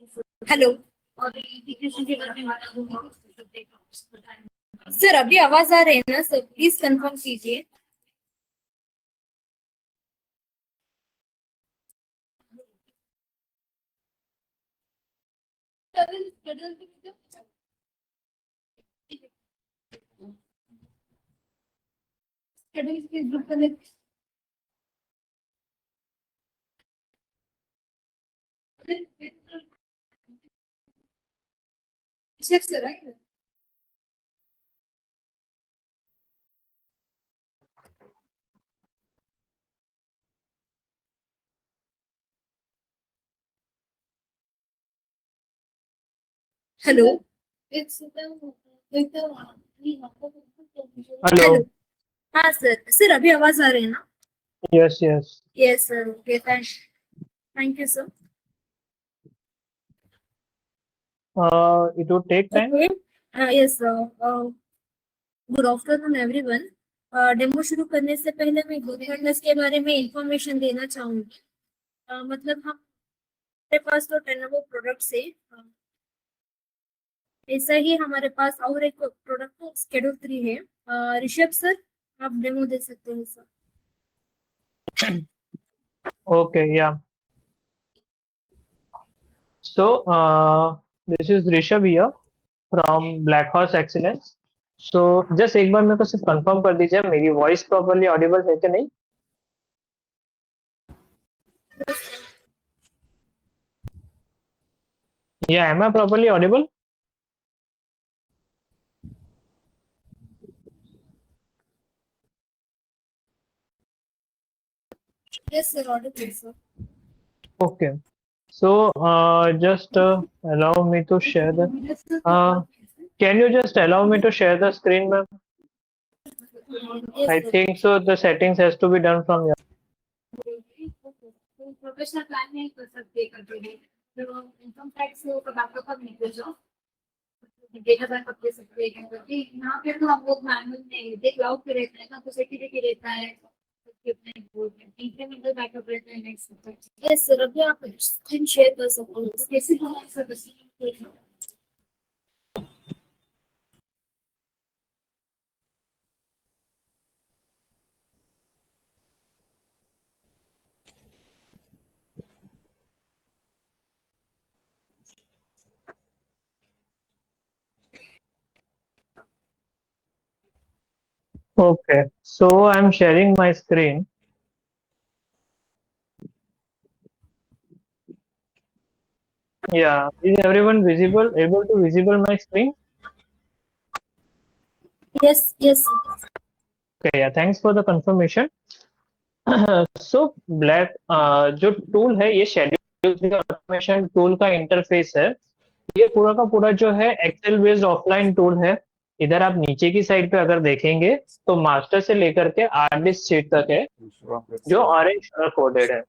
Hello sir, अभी आवाज आ रही है ना सर? प्लीज कंफर्म कीजिए। Hello hello. हेलो। हाँ सर, अभी आवाज आ रही है ना? Yes yes. Yes sir, okay, thank you sir. It would take time. Okay, yes sir. Good afternoon everyone. Demo शुरू करने से पहले मैं गुड के बारे में इंफॉर्मेशन देना चाहूंगी। मतलब हमारे पास तो 10 प्रोडक्ट्स है। ऐसा ही हमारे पास और एक प्रोडक्ट स्केड्यूल 3 है। ऋषभ सर, आप डेमो दे सकते हैं सर। ओके या so this is Rishabh here from black horse excellence. So just एक बार मेरे को सिर्फ कंफर्म कर दीजिए मेरी वॉइस प्रॉपर्ली ऑडिबल है कि नहीं। या am I properly audible? Yes sir, audible sir. Okay. So just allow me to share the can you just allow me to share the screen, ma'am? Yes I sir. think so the settings has to be done from your professional plan नहीं कर सकते कभी तो income tax का backup कब निकल जाओ, data backup दे सकते हैं क्योंकि यहाँ पे तो हम लोग मैनुअल नहीं देख क्लाउड पे रहते हैं ना, तो सिक्योरिटी रहता है। इंक्रीमेंटल बैकअप रहता है नेक्स्ट। यस सर, अभी आप स्क्रीन शेयर कर सकते हो तो कैसे बना सकते हैं? okay, so I'm sharing my screen. Yeah, is everyone able to visible my screen? Yes yes. Okay, yeah, thanks for the confirmation. So black जो टूल है ये शेड्यूल ऑटोमेशन टूल का इंटरफेस है। ये पूरा का पूरा जो है एक्सेल बेस्ड ऑफलाइन टूल है। इधर आप नीचे की साइड पे अगर देखेंगे तो मास्टर से लेकर के आर्टिस्ट शीट तक है जो ऑरेंज कलर कोडेड है,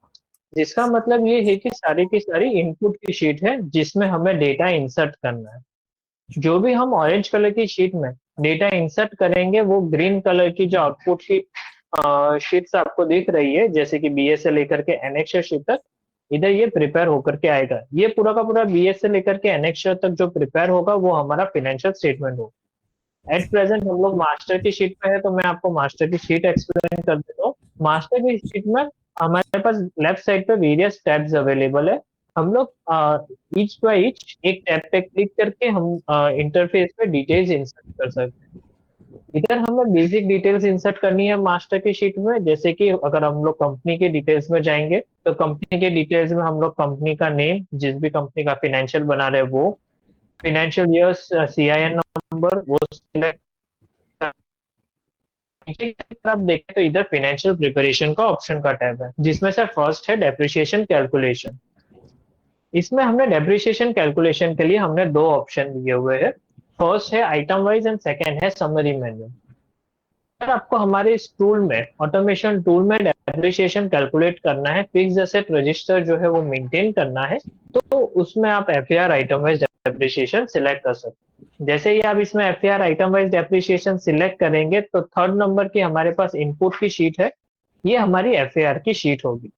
जिसका मतलब ये है कि सारी की सारी इनपुट की शीट है जिसमें हमें डेटा इंसर्ट करना है। जो भी हम ऑरेंज कलर की शीट में डेटा इंसर्ट करेंगे वो ग्रीन कलर की जो आउटपुट शीट शीट्स आपको दिख रही है जैसे कि बीएस से लेकर के एनेक्शर शीट तक, इधर ये प्रिपेयर होकर के आएगा। ये पूरा का पूरा बीएस से लेकर के एनेक्शर तक जो प्रिपेयर होगा वो हमारा फाइनेंशियल स्टेटमेंट होगा। एट प्रेजेंट हम लोग मास्टर की शीट पे है तो मैं आपको मास्टर की शीट एक्सप्लेन कर देता हूँ। मास्टर की शीट में हमारे पास लेफ्ट साइड पे वेरियस टैब्स अवेलेबल है। हम लोग ईच बाय ईच एक टैब पे क्लिक करके हम इंटरफेस पे डिटेल्स इंसर्ट कर सकते हैं। इधर हमें बेसिक डिटेल्स इंसर्ट करनी है मास्टर की शीट में, जैसे कि अगर हम लोग कंपनी के डिटेल्स में जाएंगे तो कंपनी के डिटेल्स में हम लोग कंपनी का नेम, जिस भी कंपनी का फाइनेंशियल बना रहे वो, फाइनेंशियल ईयर्स, सीआईएन नंबर वो सिलेक्ट। अगर आप देखें तो इधर फाइनेंशियल प्रिपरेशन का ऑप्शन का टैब है जिसमें से फर्स्ट है डेप्रिसिएशन कैलकुलेशन। इसमें हमने डेप्रिसिएशन कैलकुलेशन के लिए हमने दो ऑप्शन दिए हुए हैं। फर्स्ट है आइटम वाइज एंड सेकंड है समरी मेन्यू। अगर आपको हमारे इस टूल में ऑटोमेशन टूल में डेप्रिसिएशन कैलकुलेट करना है, फिक्स एसेट रजिस्टर जो है वो मेंटेन करना है, तो उसमें आप FAR item wise depreciation select कर सकते हैं। जैसे ही आप इसमें FAR item wise depreciation select करेंगे तो थर्ड नंबर की हमारे पास इनपुट की शीट है, ये हमारी एफएआर की शीट होगी।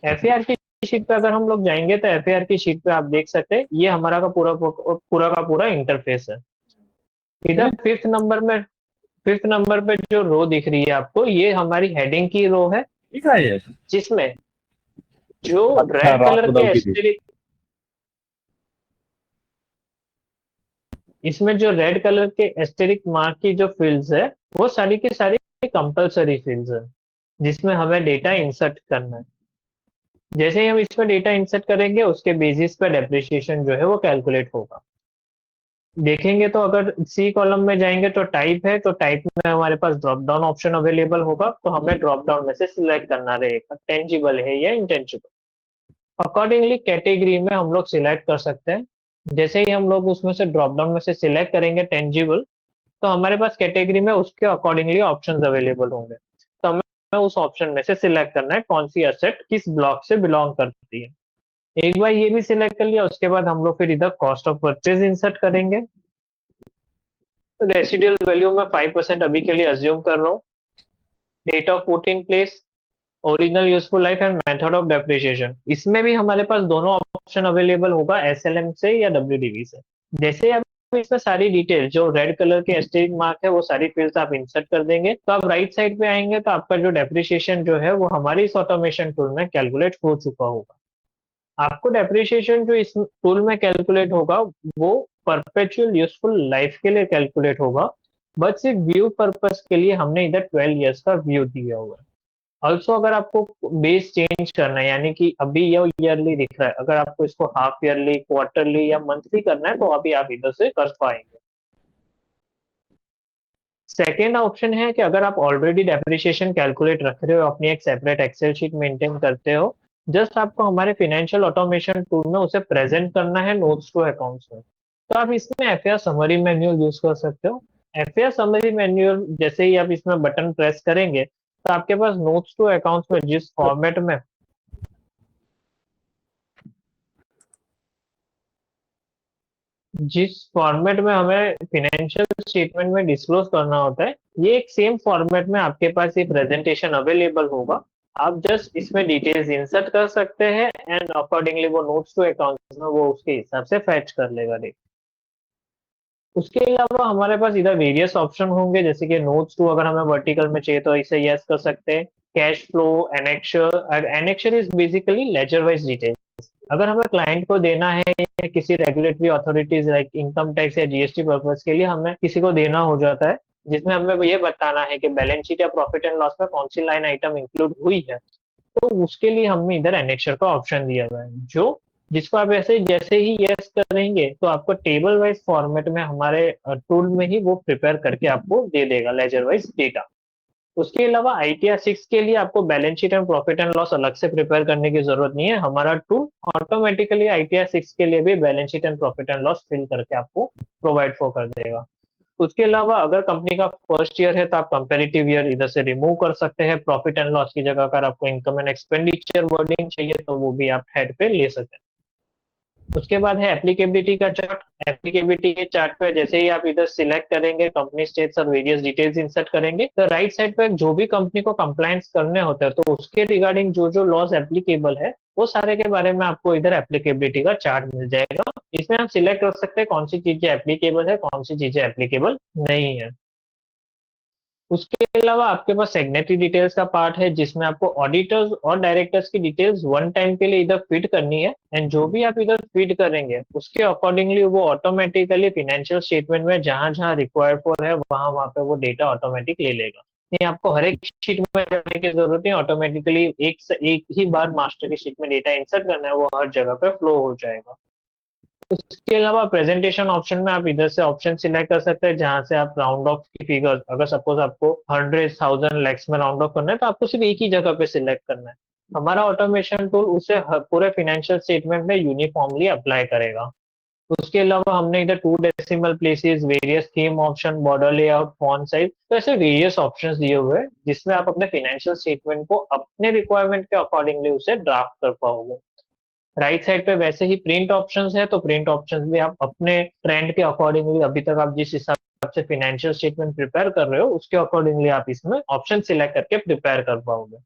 एफएआर की शीट पे अगर हम लोग जाएंगे तो एफएआर की शीट पे आप देख सकते हैं ये हमारा का पूरा इंटरफेस है। इधर फिफ्थ नंबर पे जो रो दिख रही है आपको, ये हमारी हेडिंग की रो है, लिखा है ये? जिसमें जो अच्छा, रेड रात कलर के बदल की थी। एस्टेरिक इसमें जो रेड कलर के एस्टेरिक मार्क की जो फील्ड्स है, वो सारी की सारी कंपलसरी फील्ड्स है, जिसमें हमें डेटा इंसर्ट करना है। जैसे ही हम इसमें डेटा इंसर्ट करेंगे, उसके बेसिस पे डेप्रिसिएशन जो है वो कैलकुलेट होगा। देखेंगे तो अगर सी कॉलम में जाएंगे तो टाइप है, तो टाइप में हमारे पास ड्रॉप डाउन ऑप्शन अवेलेबल होगा, तो हमें ड्रॉप डाउन में से सिलेक्ट करना रहेगा टेंजिबल है या इंटेंजिबल। अकॉर्डिंगली कैटेगरी में हम लोग सिलेक्ट कर सकते हैं। जैसे ही हम लोग उसमें से ड्रॉप डाउन में से सिलेक्ट करेंगे टेंजिबल, तो हमारे पास कैटेगरी में उसके अकॉर्डिंगली ऑप्शंस अवेलेबल होंगे, तो हमें उस ऑप्शन में से सिलेक्ट करना है कौन सी एसेट किस ब्लॉक से बिलोंग करती है। एक बार ये भी सिलेक्ट कर लिया, उसके बाद हम लोग फिर इधर कॉस्ट ऑफ परचेज इंसर्ट करेंगे। रेसिडुअल वैल्यू में 5% अभी के लिए अज्यूम कर रहा हूँ। Date of put in place, original useful life and method of depreciation, इसमें भी हमारे पास दोनों ऑप्शन अवेलेबल होगा, एसएलएम से या डब्ल्यूडीवी से। जैसे अब इसमें सारी डिटेल जो रेड कलर के एस्टेरिक मार्क है वो सारी फील्ड्स आप इंसर्ट कर देंगे, तो आप राइट साइड पे आएंगे तो आपका जो डेप्रिसिएशन जो है वो हमारी इस ऑटोमेशन टूल में कैलकुलेट हो चुका होगा। आपको डेप्रिसिएशन जो इस टूल में कैलकुलेट होगा वो परपेचुअल यूजफुल लाइफ के लिए कैलकुलेट होगा, बट सिर्फ व्यू पर्पस के लिए हमने इधर 12 ईयर्स का व्यू दिया हुआ है। ऑल्सो अगर आपको बेस चेंज करना है, यानी कि अभी ये ईयरली दिख रहा है, अगर आपको इसको हाफ ईयरली, क्वार्टरली या मंथली करना है तो अभी आप इधर से कर पाएंगे। सेकेंड ऑप्शन है कि अगर आप ऑलरेडी डेप्रिसिएशन कैलकुलेट रख रहे हो, अपनी एक सेपरेट एक्सेल शीट मेंटेन करते हो, जस्ट आपको हमारे फाइनेंशियल ऑटोमेशन टूल में उसे प्रेजेंट करना है नोट्स टू अकाउंट्स में, तो आप इसमें एफएआर समरी मैन्युअल यूज कर सकते हो। एफएआर समरी मैन्युअल जैसे ही आप इसमें बटन प्रेस करेंगे, तो आपके पास नोट्स टू अकाउंट्स में जिस फॉर्मेट में हमें फाइनेंशियल स्टेटमेंट में डिस्क्लोज करना होता है, ये एक सेम फॉर्मेट में आपके पास ये प्रेजेंटेशन अवेलेबल होगा। आप जस्ट इसमें डिटेल्स इंसर्ट कर सकते हैं एंड अकॉर्डिंगली वो नोट्स टू अकाउंट्स में वो उसके हिसाब से फैच कर लेगा डेटा। उसके अलावा हमारे पास इधर वेरियस ऑप्शन होंगे, जैसे कि नोट्स टू अगर हमें वर्टिकल में चाहिए तो इसे यस कर सकते हैं। Cash flow, annexure is basically ledger wise detail. अगर हमें क्लाइंट को देना है या किसी regulatory authorities like income tax या जीएसटी पर्पज के लिए हमें किसी को देना हो जाता है, जिसमें हमें ये बताना है कि बैलेंस शीट या प्रॉफिट एंड लॉस में कौन सी लाइन आइटम इंक्लूड हुई है, तो उसके लिए हमने इधर एनेक्शर का ऑप्शन दिया हुआ है, जो जिसको आप ऐसे जैसे ही यस करेंगे तो आपको टेबल वाइज फॉर्मेट में हमारे टूल में ही वो प्रिपेयर करके आपको दे देगा लेजर वाइज डेटा। उसके अलावा आईटीआर 6 के लिए आपको balance sheet and profit and loss अलग से प्रिपेयर करने की जरूरत नहीं है, हमारा टूल ऑटोमेटिकली आईटीआर 6 के लिए भी balance sheet and profit and loss fill करके आपको प्रोवाइड फॉर कर देगा। उसके अलावा अगर कंपनी का फर्स्ट ईयर है तो आप कंपेरेटिव ईयर इधर से रिमूव कर सकते हैं, प्रॉफिट एंड लॉस की जगह अगर आपको इनकम एंड एक्सपेंडिचर वर्डिंग चाहिए तो वो भी आप हेड पे ले सकते हैं। उसके बाद है एप्लीकेबिलिटी का चार्ट। एप्लीकेबिलिटी के चार्ट पे जैसे ही आप इधर सिलेक्ट करेंगे, कंपनी स्टेट्स और वेरियस डिटेल्स इंसर्ट करेंगे, तो राइट साइड पे जो भी कंपनी को कंप्लायंस करने होते हैं तो उसके रिगार्डिंग जो जो लॉस एप्लीकेबल है वो सारे के बारे में आपको इधर एप्लीकेबिलिटी का चार्ट मिल जाएगा। इसमें आप सिलेक्ट कर सकते हैं कौन सी चीजें एप्लीकेबल है, कौन सी चीजें एप्लीकेबल नहीं है। उसके अलावा आपके पास सिग्नेटरी डिटेल्स का पार्ट है, जिसमें आपको ऑडिटर्स और डायरेक्टर्स की डिटेल्स वन टाइम के लिए इधर फीड करनी है, एंड जो भी आप इधर फीड करेंगे उसके अकॉर्डिंगली वो ऑटोमेटिकली फाइनेंशियल स्टेटमेंट में जहां जहां रिक्वायर्ड फॉर है वहां वहां पे वो डेटा ऑटोमेटिक ले लेगा। नहीं, आपको हर एक शीट में जाने की जरूरत नहीं, ऑटोमेटिकली एक ही बार मास्टर की शीट में डेटा इंसर्ट करना है, वो हर जगह पे फ्लो हो जाएगा। उसके अलावा प्रेजेंटेशन ऑप्शन में आप इधर से ऑप्शन सिलेक्ट कर सकते हैं जहां से आप राउंड ऑफ की फिगर, अगर सपोज आपको 100,000 लैक्स में राउंड ऑफ करना है तो आपको सिर्फ एक ही जगह पे सिलेक्ट करना है। हमारा ऑटोमेशन टूल उसे पूरे फाइनेंशियल स्टेटमेंट में यूनिफॉर्मली अप्लाई करेगा। उसके अलावा हमने इधर 2 decimal places, various theme option, border layout, font size, तो ऐसे वेरियस ऑप्शंस दिए हुए हैं जिसमें आप अपने फाइनेंशियल स्टेटमेंट को अपने रिक्वायरमेंट के अकॉर्डिंगली उसे ड्राफ्ट कर पाओगे। राइट साइड पे वैसे ही प्रिंट ऑप्शंस है, तो प्रिंट ऑप्शंस भी आप अपने ट्रेंड के अकॉर्डिंगली, अभी तक आप जिस हिसाब से फाइनेंशियल स्टेटमेंट प्रिपेयर कर रहे हो उसके अकॉर्डिंगली आप इसमें ऑप्शन सिलेक्ट करके प्रिपेयर कर पाओगे।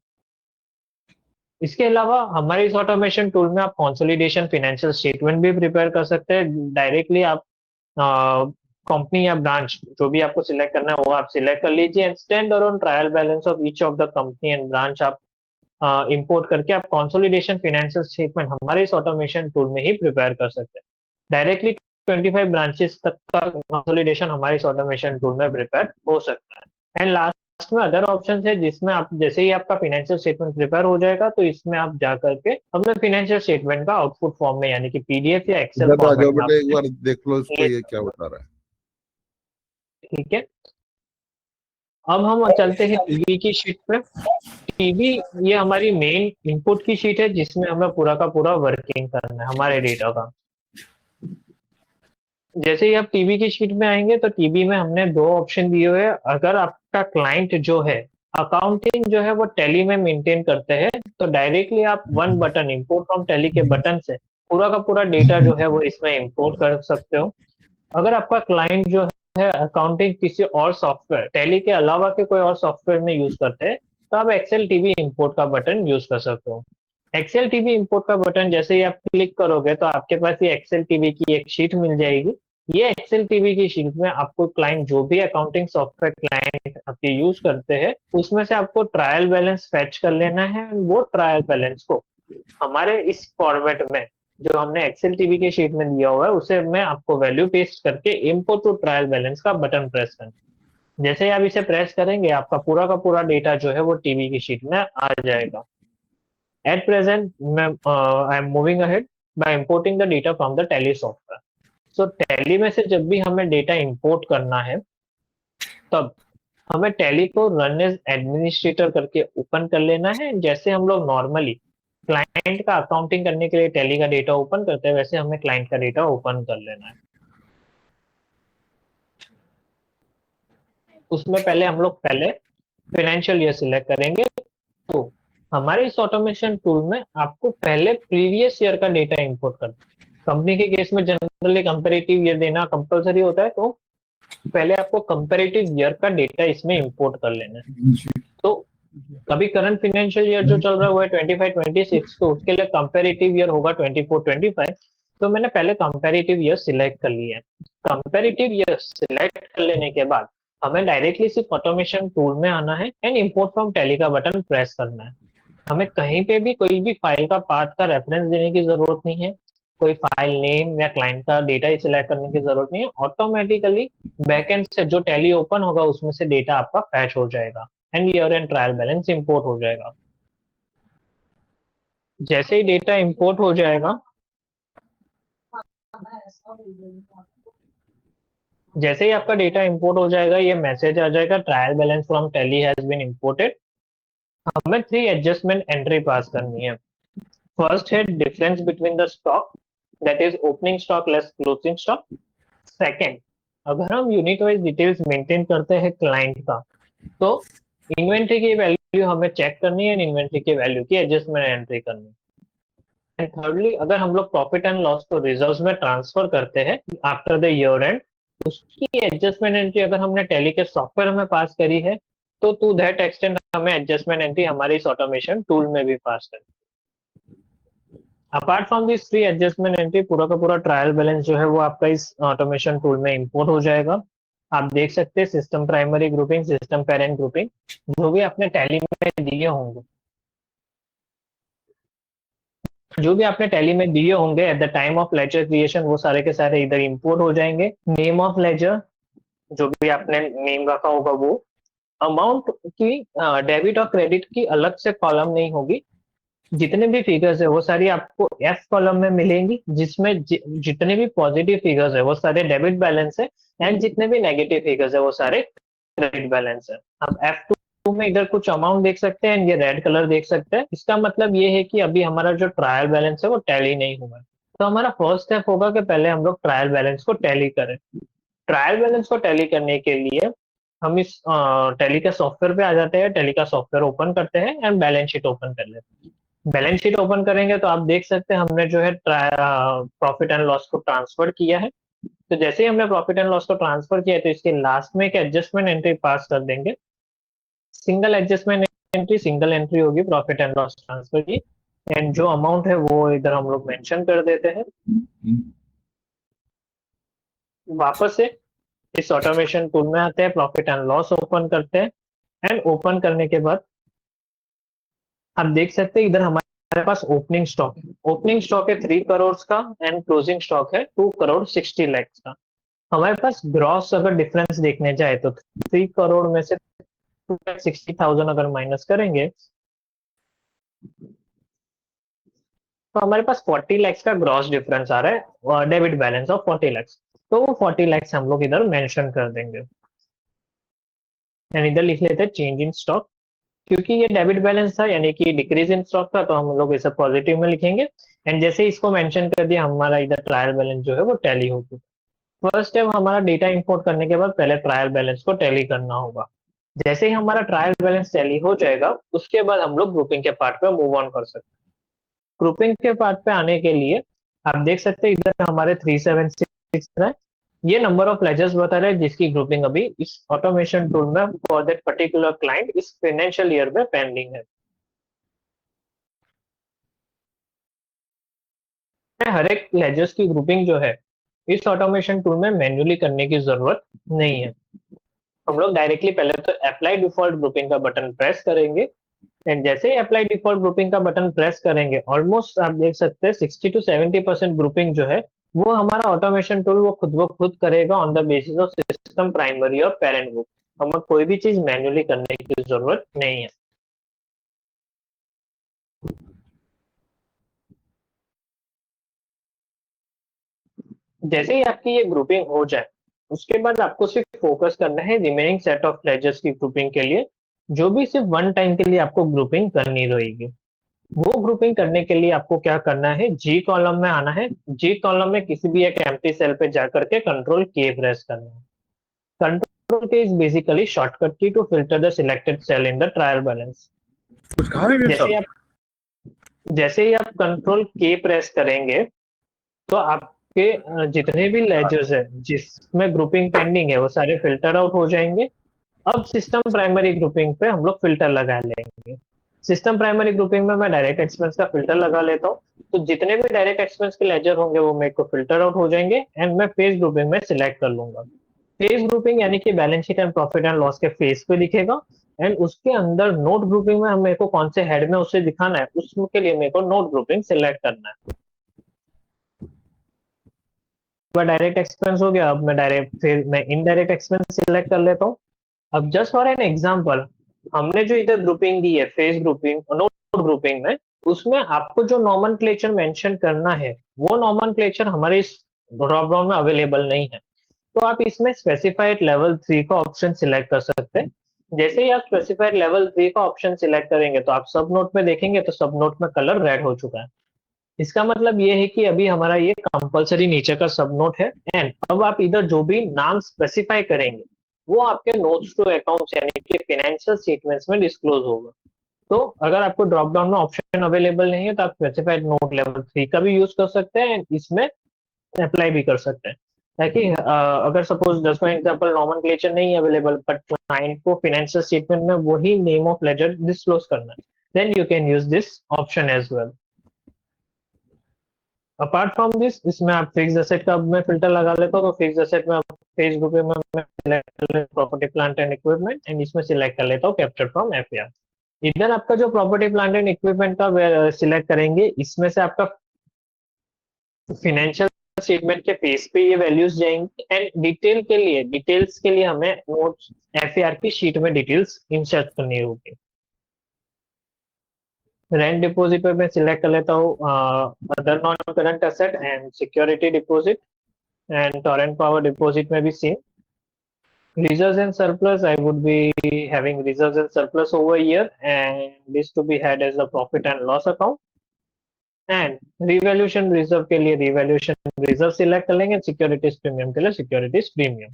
इसके अलावा हमारे इस ऑटोमेशन टूल में आप कंसोलिडेशन फाइनेंशियल स्टेटमेंट भी प्रिपेयर कर सकते हैं। डायरेक्टली आप कंपनी या ब्रांच जो भी आपको सिलेक्ट करना है वो आप सिलेक्ट कर लीजिए and stand on trial balance of each of the company and branch आप इंपोर्ट करके आप कंसोलिडेशन फाइनेंशियल स्टेटमेंट हमारे इस ऑटोमेशन टूल में ही प्रिपेयर कर सकते हैं। डायरेक्टली 25 ब्रांचेस तक का कंसोलिडेशन हमारे इस ऑटोमेशन टूल में प्रिपेयर हो सकता है। एंड लास्ट में अदर ऑप्शन है जिसमें आप जैसे ही आपका फाइनेंशियल स्टेटमेंट प्रिपेयर हो जाएगा तो इसमें आप जा करके अपने फाइनेंशियल स्टेटमेंट का आउटपुट फॉर्म में यानी कि पीडीएफ या एक्सेल इधर आ जाओ फॉर्मेट में बेटा, आप एक बार देख लो इसको, ले ये सकते क्या हैं। बता रहा है। ठीक है, अब हम चलते हैं टीवी की शीट पे। टीवी ये हमारी मेन इनपुट की शीट है जिसमें हमें पूरा का पूरा वर्किंग करना है हमारे डेटा का। जैसे ही आप टीवी की शीट में आएंगे तो टीवी में हमने दो ऑप्शन दिए हुए हैं। अगर आपका क्लाइंट जो है अकाउंटिंग जो है वो टैली में मेंटेन करते हैं तो डायरेक्टली आप one button import from tally के बटन से पूरा का पूरा डेटा जो है वो इसमें इंपोर्ट कर सकते हो। अगर आपका क्लाइंट जो है अकाउंटिंग किसी और सॉफ्टवेयर टैली के अलावा के कोई और सॉफ्टवेयर में यूज करते हैं तो आप एक्सेल टीवी इंपोर्ट का बटन यूज कर सकते हो। एक्सेल टीवी इंपोर्ट का बटन जैसे ही आप क्लिक करोगे तो आपके पास ये एक्सेल टीवी की एक शीट मिल जाएगी। ये एक्सेल टीवी की शीट में आपको क्लाइंट जो भी अकाउंटिंग सॉफ्टवेयर क्लाइंट आपके यूज करते हैं उसमें से आपको ट्रायल बैलेंस फेच कर लेना है। वो ट्रायल बैलेंस को हमारे इस फॉर्मेट में जो हमने एक्सेल टीवी की शीट में दिया हुआ है उसे मैं आपको वैल्यू पेस्ट करके इम्पोर्ट टू ट्रायल बैलेंस का बटन प्रेस करना। जैसे ही आप इसे प्रेस करेंगे आपका पूरा का पूरा डेटा जो है वो टीवी की शीट में आ जाएगा। At present I am moving ahead by importing the data from the Tally software. So Tally में से जब भी हमें डेटा इंपोर्ट करना है तब हमें टैली को रन एज एडमिनिस्ट्रेटर करके ओपन कर लेना है। जैसे हम लोग नॉर्मली क्लाइंट का अकाउंटिंग करने के लिए टैली का डेटा ओपन करते हैं वैसे हमें क्लाइंट का डेटा ओपन कर लेना है। उसमें पहले हम लोग फाइनेंशियल ईयर सिलेक्ट करेंगे। तो हमारे इस ऑटोमेशन टूल में आपको पहले प्रीवियस ईयर का डेटा इंपोर्ट करना है। कंपनी के केस में जनरली कंपैरेटिव ईयर देना कंपलसरी होता है तो पहले आपको कंपैरेटिव ईयर का डेटा इसमें इंपोर्ट कर लेना है। तो अभी करंट फाइनेंशियल ईयर जो चल रहा है वो है 25-26 तो उसके लिए कंपैरेटिव ईयर होगा 24-25। तो मैंने पहले कंपैरेटिव ईयर सिलेक्ट कर लिया है। कंपैरेटिव ईयर सिलेक्ट कर लेने के बाद हमें डायरेक्टली सिर्फ ऑटोमेशन टूल में आना है एंड इंपोर्ट फ्रॉम टैली का बटन प्रेस करना है। हमें कहीं पे भी कोई भी फाइल का पाथ का रेफरेंस देने की जरूरत नहीं है। कोई फाइल नेम या क्लाइंट का डेटा ही सिलेक्ट करने की जरूरत नहीं है। ऑटोमेटिकली बैकएंड से जो टैली ओपन होगा उसमें से डेटा आपका फैच हो जाएगा and year and trial balance import हो जाएगा। जैसे ही डेटा इंपोर्ट हो जाएगा जैसे ही आपका डेटा इंपोर्ट हो जाएगा ये मैसेज आ जाएगा trial balance from Tally has been imported. हमें 3 एडजस्टमेंट एंट्री पास करनी है। फर्स्ट है difference between the stock that is opening stock less closing stock. Second, अगर हम यूनिट वाइज डिटेल्स मेंटेन करते हैं क्लाइंट का तो इन्वेंट्री की वैल्यू हमें चेक करनी है, इन्वेंट्री की वैल्यू की एडजस्टमेंट एंट्री करनी है। एंड थर्डली, अगर हम लोग प्रॉफिट एंड लॉस को रिजर्व्स में ट्रांसफर करते हैं आफ्टर द ईयर एंड उसकी एडजस्टमेंट एंट्री अगर हमने टैली के सॉफ्टवेयर में पास करी है तो टू दैट एक्सटेंट हमें एडजस्टमेंट एंट्री हमारे इस ऑटोमेशन टूल में भी पास करनी है। Apart from this 3 adjustment entry पूरा का पूरा ट्रायल बैलेंस जो है वो आपका इस ऑटोमेशन टूल में इंपोर्ट हो जाएगा। आप देख सकते हैं system primary grouping, system parent grouping जो भी आपने टैली में दिए होंगे at the time of laser creation वो सारे के सारे इधर इंपोर्ट हो जाएंगे। नेम ऑफ लेजर जो भी आपने नेम रखा होगा वो, अमाउंट की डेबिट और क्रेडिट की अलग से कॉलम नहीं होगी। जितने भी फिगर्स है वो सारी आपको एफ कॉलम में मिलेंगी जिसमें जितने भी पॉजिटिव फिगर्स है वो सारे डेबिट बैलेंस है एंड जितने भी नेगेटिव फिगर्स है वो सारे क्रेडिट बैलेंस है। अब F2 में इधर कुछ अमाउंट देख सकते हैं, ये रेड कलर देख सकते हैं। इसका मतलब ये है कि अभी हमारा जो ट्रायल बैलेंस है वो टैली नहीं हुआ है। तो हमारा फर्स्ट स्टेप होगा कि पहले हम लोग ट्रायल बैलेंस को टैली करें। ट्रायल बैलेंस को टैली करने के लिए हम इस टैली के सॉफ्टवेयर पे आ जाते हैं, टैली का सॉफ्टवेयर ओपन करते हैं एंड बैलेंस शीट ओपन कर लेते हैं। बैलेंस शीट ओपन करेंगे तो आप देख सकते हैं हमने जो है प्रॉफिट एंड लॉस को ट्रांसफर किया है। तो जैसे ही हमने प्रॉफिट एंड लॉस को ट्रांसफर किया है तो इसके लास्ट में एक एडजस्टमेंट एंट्री पास कर देंगे। Single adjustment entry, single entry होगी प्रॉफिट एंड लॉस ट्रांसफर की। एंड जो अमाउंट है वो इधर हम लोग मेंशन कर देते हैं। वापस से इस ऑटोमेशन टूल में आते हैं, प्रॉफिट एंड लॉस ओपन करते हैं, एंड ओपन करने के बाद आप देख सकते हैं इधर हमारे पास ओपनिंग स्टॉक है 3 करोड़ का, एंड क्लोजिंग स्टॉक है 2 करोड़ 60 लाख का। हमारे पास ग्रॉस अगर डिफरेंस देखने जाए तो 3 करोड़ में से 2,60,000 अगर माइनस करेंगे तो हमारे पास 40 लैक्स का ग्रॉस डिफरेंस आ रहा है, और डेबिट बैलेंस ऑफ 40 लैक्स। तो वो 40 लैक्स हम लोग इधर मेंशन कर देंगे, एंड इधर लिख लेते हैं चेंज इन स्टॉक। क्योंकि ये डेबिट बैलेंस था यानी कि डिक्रीज इन स्टॉक था, तो हम लोग इसे पॉजिटिव में लिखेंगे। एंड जैसे ही इसको मेंशन कर दिया, हमारा इधर ट्रायल बैलेंस जो है वो टैली हो चुका। फर्स्ट स्टेप हमारा डेटा इंपोर्ट करने के बाद पहले ट्रायल बैलेंस को टैली करना होगा। जैसे ही हमारा ट्रायल बैलेंस टैली हो जाएगा, उसके बाद हम लोग ग्रुपिंग के पार्ट पे मूव ऑन कर सकते हैं। ग्रुपिंग के पार्ट पे आने के लिए आप देख सकते हैं इधर हमारे 376 है, ये नंबर ऑफ लेजर्स बता रहे हैं जिसकी ग्रुपिंग अभी इस ऑटोमेशन टूल में फॉर दैट पर्टिकुलर क्लाइंट इस फाइनेंशियल ईयर में पेंडिंग है। हर एक लेजर्स की ग्रुपिंग जो है इस ऑटोमेशन टूल में मैन्युअली करने की जरूरत नहीं है। हम लोग डायरेक्टली पहले तो अप्लाई डिफॉल्ट ग्रुपिंग का बटन प्रेस करेंगे, एंड जैसे ही अप्लाई डिफॉल्ट ग्रुपिंग का बटन प्रेस करेंगे, ऑलमोस्ट आप देख सकते हैं 60 to 70% ग्रुपिंग जो है वो हमारा ऑटोमेशन टूल वो खुद करेगा on the basis of system primary और पेरेंट बुक। हमें कोई भी चीज मैन्युअली करने की जरूरत नहीं है। जैसे ही आपकी ये ग्रुपिंग हो जाए, उसके बाद आपको सिर्फ फोकस करना है रिमेनिंग सेट ऑफ लेजर्स की ग्रुपिंग के लिए, जो भी सिर्फ वन टाइम के लिए आपको ग्रुपिंग करनी रहेगी। वो ग्रुपिंग करने के लिए आपको क्या करना है, जी कॉलम में आना है। जी कॉलम में किसी भी एक एम्प्टी सेल पे जाकर के कंट्रोल के प्रेस करना है। Control K is basically shortcut key to filter the selected cell in the trial balance. कुछ कहा है जैसे साहब? आप जैसे ही आप कंट्रोल के प्रेस करेंगे, तो आपके जितने भी लेजर्स है जिसमें ग्रुपिंग पेंडिंग है वो सारे फिल्टर आउट हो जाएंगे। अब सिस्टम प्राइमरी ग्रुपिंग पे हम लोग फिल्टर लगा लेंगे। सिस्टम प्राइमरी ग्रुपिंग में मैं डायरेक्ट एक्सपेंस का फिल्टर लगा लेता हूँ, तो जितने भी डायरेक्ट एक्सपेंस के लेजर होंगे वो मेरे को फिल्टर आउट हो जाएंगे, एंड मैं फेज ग्रुपिंग में सिलेक्ट कर लूंगा। फेज ग्रुपिंग यानी कि balance sheet and profit and loss के फेज पे दिखेगा, एंड उसके अंदर नोट ग्रुपिंग में मेरे को कौन से हेड में उसे दिखाना है, उसके लिए मेरे को नोट ग्रुपिंग सिलेक्ट करना है। डायरेक्ट एक्सपेंस हो गया, अब मैं इनडायरेक्ट एक्सपेंस सिलेक्ट कर लेता हूँ। अब जस्ट फॉर एन एग्जांपल, हमने जो इधर ग्रुपिंग दी है फेज ग्रुपिंग नोट ग्रुपिंग में, उसमें आपको जो नॉमेनक्लेचर मेंशन करना है वो नॉमेनक्लेचर हमारे इस ड्रॉप डाउन में अवेलेबल नहीं है। तो आप इसमें स्पेसिफाइड लेवल 3 का ऑप्शन सिलेक्ट कर सकते हैं। जैसे ही आप स्पेसिफाइड लेवल 3 का ऑप्शन सिलेक्ट करेंगे तो आप सब नोट में देखेंगे तो सब नोट में कलर रेड हो चुका है। इसका मतलब ये है कि अभी हमारा ये कंपलसरी नेचर का सब नोट है, एंड अब आप इधर जो भी नाम स्पेसिफाई करेंगे वो आपके नोट्स टू अकाउंट्स यानी कि फाइनेंशियल स्टेटमेंट्स में डिस्क्लोज होगा। तो अगर आपको ड्रॉप डाउन में ऑप्शन अवेलेबल नहीं है तो आप स्पेसिफाइड नोट लेवल 3 का भी यूज कर सकते हैं, एंड इसमें अप्लाई भी कर सकते हैं। ताकि अगर suppose just for example nomenclature नहीं अवेलेबल बट क्लाइंट को फाइनेंशियल स्टेटमेंट में वही नेम ऑफ लेजर डिस्क्लोज करना है, then you can use this option as well. Apart from this, इसमें आप फिक्स एसेट का मैं फिल्टर लगा लेता हूँ, तो फिक्स एसेट में फेज ग्रुप में मैं सिलेक्ट कर लेता property plant and equipment, and इसमें सिलेक्ट कर लेता हूँ कैप्चर फ्रॉम एफआर। इधर आपका जो प्रॉपर्टी प्लांट एंड इक्विपमेंट का सिलेक्ट करेंगे, इसमें से आपका फाइनेंशियल स्टेटमेंट के पेज पे ये वैल्यूज जाएंगी, एंड डिटेल्स के लिए हमें नोट्स एफआर की शीट में डिटेल्स इंसर्ट करनी होगी। रेंट डिपॉजिट पे मैं सिलेक्ट कर लेता हूँ other non current asset and security deposit, and torrent power deposit में भी same. Reserves and surplus, I would be having reserves and surplus over here, and this to be had as a profit and loss account. And revaluation reserve के लिए revaluation reserve select कर लेंगे, securities premium के लिए securities premium.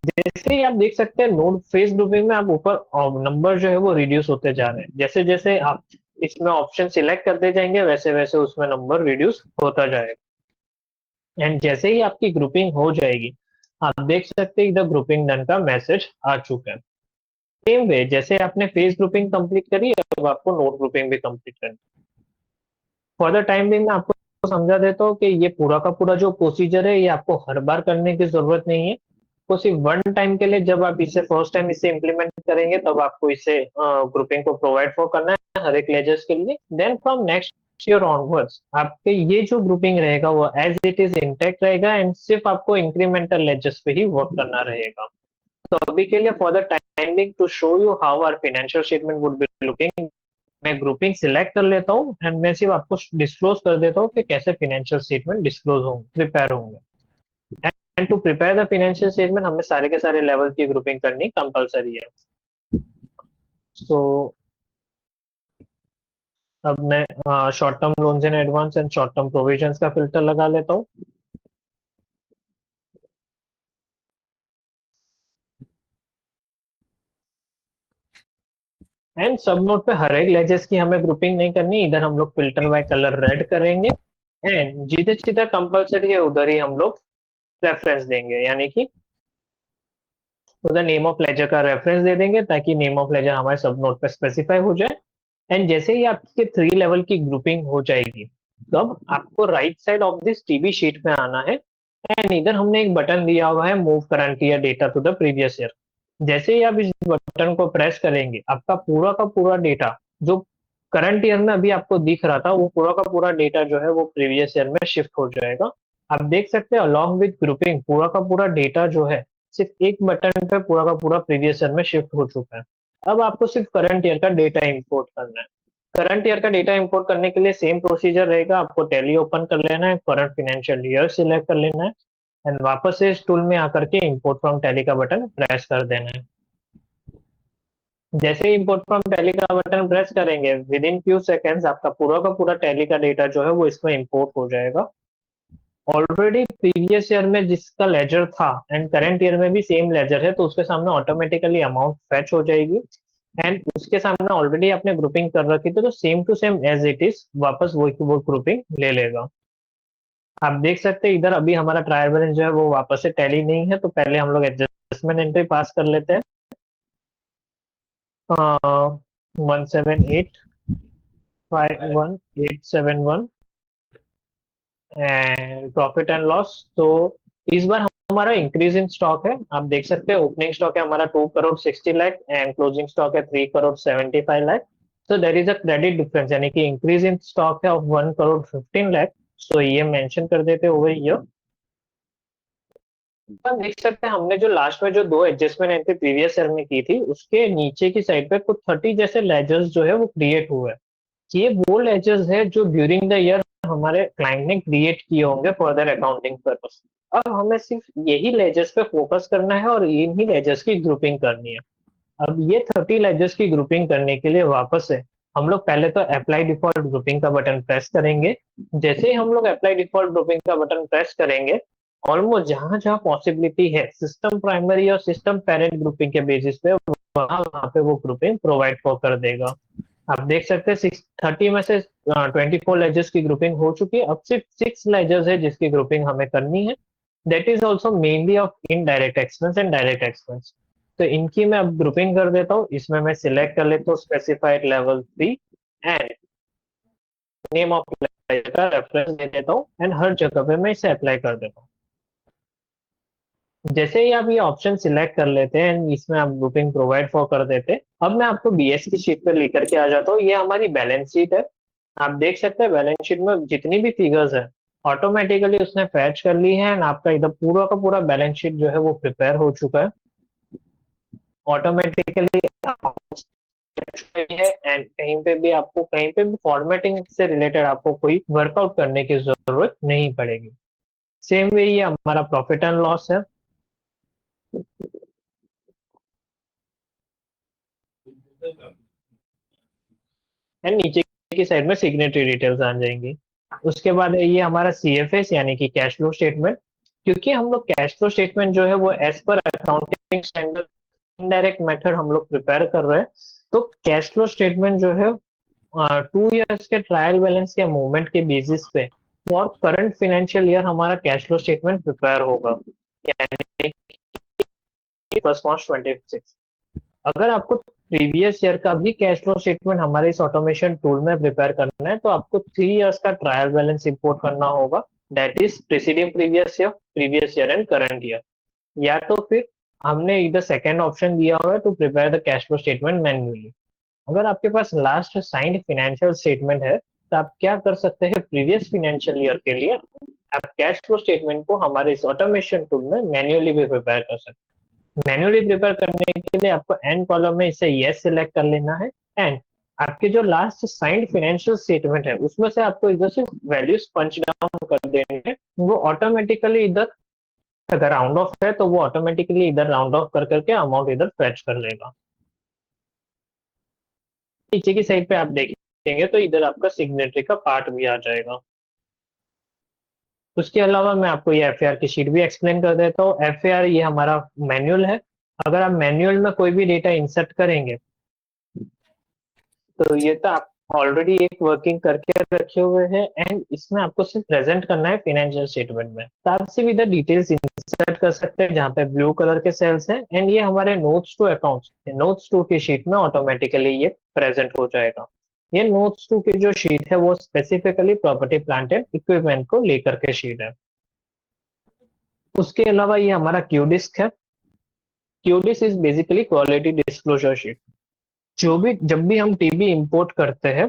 जैसे ही आप देख सकते हैं नोट फेज ग्रुपिंग में आप ऊपर नंबर जो है वो रिड्यूस होते जा रहे हैं। जैसे जैसे आप इसमें ऑप्शन सिलेक्ट करते जाएंगे वैसे वैसे उसमें नंबर रिड्यूस होता जाएगा। एंड जैसे ही आपकी ग्रुपिंग हो जाएगी, आप देख सकते हैं इधर ग्रुपिंग डन का मैसेज आ चुका है। सेम वे जैसे आपने फेज ग्रुपिंग कंप्लीट करी, अब आपको नोट ग्रुपिंग भी कंप्लीट करनी। फॉर द टाइम बिंग मैं आपको समझा देता हूँ कि ये पूरा का पूरा जो प्रोसीजर है ये आपको हर बार करने की जरूरत नहीं है। तो सिर्फ वन टाइम के लिए जब आप इसे फर्स्ट टाइम इसे इम्प्लीमेंट करेंगे तब आपको इसे ग्रुपिंग को प्रोवाइड फॉर करना है हर एक लेजर्स के लिए। Then from next year onwards आपके ये जो ग्रुपिंग रहेगा वो एज इट इज इंटैक्ट रहेगा एंड सिर्फ आपको इंक्रीमेंटल लेजर्स पे ही वर्क करना रहेगा। तो अभी के लिए for the timing to show you how our financial statement would be looking, मैं ग्रुपिंग सिलेक्ट कर लेता हूँ एंड मैं सिर्फ आपको डिस्क्लोज कर देता हूँ कि कैसे फाइनेंशियल स्टेटमेंट डिस्क्लोज होंगे, प्रिपेयर होंगे। And to prepare the financial statement हमें सारे के सारे लेवल की ग्रुपिंग करनी कंपलसरी है। सो अब मैं short term loans in advance and short term provisions का फिल्टर लगा लेता हूँ। एंड सब नोट पे हर एक लेजेस की हमें ग्रुपिंग नहीं करनी, इधर हम लोग फिल्टर बाय कलर रेड करेंगे एंड जिधर जिधर कंपलसरी है उधर ही हम लोग रेफरेंस देंगे, यानी कि उधर नेम ऑफ लेजर का रेफरेंस दे देंगे ताकि नेम ऑफ लेजर हमारे सब नोट पे स्पेसिफाई हो जाए। एंड जैसे ही आपके 3 लेवल की ग्रुपिंग हो जाएगी तब आपको right side of this TB sheet में आना है एंड इधर हमने एक बटन दिया हुआ है move current year data to the previous year. जैसे ही आप इस बटन को प्रेस करेंगे आपका पूरा का पूरा डेटा जो करंट ईयर में अभी आपको दिख रहा था वो पूरा का पूरा डेटा जो है वो प्रीवियस ईयर में शिफ्ट हो जाएगा। आप देख सकते हैं अलॉन्ग विद ग्रुपिंग पूरा का पूरा डेटा जो है सिर्फ एक बटन पे पूरा का पूरा प्रीवियस ईयर में शिफ्ट हो चुका है। अब आपको सिर्फ करंट ईयर का डेटा इंपोर्ट करना है। करंट ईयर का डेटा इंपोर्ट करने के लिए सेम प्रोसीजर रहेगा, आपको टैली ओपन कर लेना है, करंट फाइनेंशियल ईयर सिलेक्ट कर लेना है एंड वापस से इस टूल में आकर के इंपोर्ट फ्रॉम टैली का बटन प्रेस कर देना है। जैसे ही इंपोर्ट फ्रॉम टैली का बटन प्रेस करेंगे विद इन फ्यू सेकेंड्स आपका पूरा का पूरा टैली का डेटा जो है वो इसमें इंपोर्ट हो जाएगा। ऑलरेडी प्रीवियस ईयर में जिसका लेजर था एंड करंट ईयर में भी सेम लेजर है तो उसके सामने ऑटोमेटिकली अमाउंट फेच हो जाएगी एंड उसके सामने ऑलरेडी आपने ग्रुपिंग कर रखी थी तो same to same as it is वापस वो ग्रुपिंग ले लेगा। आप देख सकते हैं इधर अभी हमारा ट्रायल बैलेंस जो है वो वापस से टैली नहीं है तो पहले हम लोग एडजस्टमेंट एंट्री पास कर लेते हैं 17851 एंड प्रॉफिट एंड लॉस। तो इस बार हमारा इंक्रीज इन स्टॉक है, आप देख सकते हैं ओपनिंग स्टॉक है हमारा 2 crore 60 lakh and closing stock है 3 करोड़ 75 लाख। तो there is a credit difference यानी कि इंक्रीज इन स्टॉक है ऑफ 1 करोड़ 15 लाख। सो ये मेंशन कर देते ओवर हियर। हम देख सकते हैं हमने जो लास्ट में जो 2 एडजस्टमेंट एंट्री प्रीवियस ईयर में की थी उसके नीचे की साइड पे कुछ 30 जैसे लेजर्स जो है वो क्रिएट हुए हैं। ये वो लेजर्स है जो ड्यूरिंग द ईयर हमारे क्लाइंट ने क्रिएट किए होंगे फॉर देयर अकाउंटिंग पर्पस। अब हमें सिर्फ यही लेजर्स पे फोकस करना है और इन्हीं लेजर्स की ग्रुपिंग करनी है। अब ये 30 लेजर्स की ग्रुपिंग करने के लिए वापस से हम लोग पहले तो अप्लाई डिफॉल्ट ग्रुपिंग का बटन प्रेस करेंगे। जैसे ही हम लोग अप्लाई डिफॉल्ट ग्रुपिंग का बटन प्रेस करेंगे ऑलमोस्ट जहां जहां पॉसिबिलिटी है सिस्टम प्राइमरी और सिस्टम पेरेंट ग्रुपिंग के बेसिस पे वहां पे वो ग्रुपिंग प्रोवाइड फॉर कर देगा। आप देख सकते हैं 30 में से 24 लेजर्स की ग्रुपिंग हो चुकी है, अब सिर्फ 6 लेजर्स है जिसकी ग्रुपिंग हमें करनी है। That is also mainly of indirect expense and direct expense. तो इनकी मैं अब ग्रुपिंग कर देता हूँ, इसमें मैं सिलेक्ट कर लेता हूँ specified level 3 and name of ledger का रेफरेंस दे देता हूँ एंड हर जगह पे मैं इसे अप्लाई कर देता हूँ। जैसे ही आप ये ऑप्शन सिलेक्ट कर लेते हैं एंड इसमें आप ग्रुपिंग प्रोवाइड फॉर कर देते हैं, अब मैं आपको बीएस की शीट पर लेकर के आ जाता हूँ। ये हमारी बैलेंस शीट है। आप देख सकते हैं बैलेंस शीट में जितनी भी फिगर्स है ऑटोमेटिकली उसने फैच कर ली है एंड आपका इधर पूरा का पूरा बैलेंस शीट जो है वो प्रिपेयर हो चुका है ऑटोमेटिकली है। एंड कहीं पे भी फॉर्मेटिंग से रिलेटेड आपको कोई वर्कआउट करने की जरूरत नहीं पड़ेगी। सेम वे ये हमारा प्रॉफिट एंड लॉस है। एंड नीचे की साइड में सिग्नेटरी डिटेल्स आ जाएंगी। उसके बाद है ये हमारा सीएफएस यानी कि कैश फ्लो स्टेटमेंट। क्योंकि हम लोग कैश फ्लो स्टेटमेंट जो है वो as per accounting standard indirect method हम लोग प्रिपेयर कर रहे हैं, तो कैश फ्लो स्टेटमेंट जो है 2 इयर्स के ट्रायल बैलेंस के मूवमेंट के बेसिस पे फॉर करंट फाइनेंशियल ईयर हमारा कैश फ्लो स्टेटमेंट प्रिपेयर होगा यानी 1 मार्च 26। अगर आपको प्रीवियस ईयर का भी कैश फ्लो स्टेटमेंट हमारे इस ऑटोमेशन टूल में प्रिपेयर करना है, तो आपको 3 इयर्स का ट्रायल बैलेंस इंपोर्ट करना होगा, that is preceding previous year and current year. या तो फिर हमने इधर सेकेंड ऑप्शन दिया हुआ है to prepare the cash flow statement manually. अगर आपके पास लास्ट साइंड फाइनेंशियल स्टेटमेंट है तो आप क्या कर सकते हैं, प्रीवियस फाइनेंशियल ईयर के लिए आप कैश फ्लो स्टेटमेंट को हमारे इस ऑटोमेशन टूल में मैन्युअली भी प्रिपेयर कर सकते हैं। मैन्युअली प्रिपेयर करने के लिए आपको एंड कॉलम में इसे यस सिलेक्ट कर लेना है, एंड आपके जो लास्ट साइंड फाइनेंशियल स्टेटमेंट है उसमें से आपको इधर से वैल्यूज पंच डाउन कर देने हैं, वो ऑटोमेटिकली इधर अगर राउंड ऑफ है तो वो ऑटोमेटिकली इधर राउंड ऑफ कर करके अमाउंट इधर फेच कर लेगा। नीचे की साइड पे आप देखेंगे तो इधर आपका सिग्नेचर का पार्ट भी आ जाएगा। उसके अलावा मैं आपको ये एफएआर की शीट भी एक्सप्लेन कर देता हूँ। एफएआर ये हमारा मैनुअल है। अगर आप मैनुअल में कोई भी डेटा इंसर्ट करेंगे तो ये तो आप ऑलरेडी एक वर्किंग करके रखे हुए हैं, एंड इसमें आपको सिर्फ प्रेजेंट करना है फाइनेंशियल स्टेटमेंट में। तो आप सिर्फ इधर डिटेल्स इंसर्ट कर सकते हैं जहाँ पे ब्लू कलर के सेल्स हैं, एंड ये हमारे notes to accounts, notes to की शीट में ऑटोमेटिकली ये प्रेजेंट हो जाएगा। ये नोट्स टू की जो शीट है वो specifically property plant and equipment को लेकर के शीट है। उसके अलावा ये हमारा क्यूडिस्क है। QDisc is basically quality disclosure sheet. जब भी हम टीबी इंपोर्ट करते हैं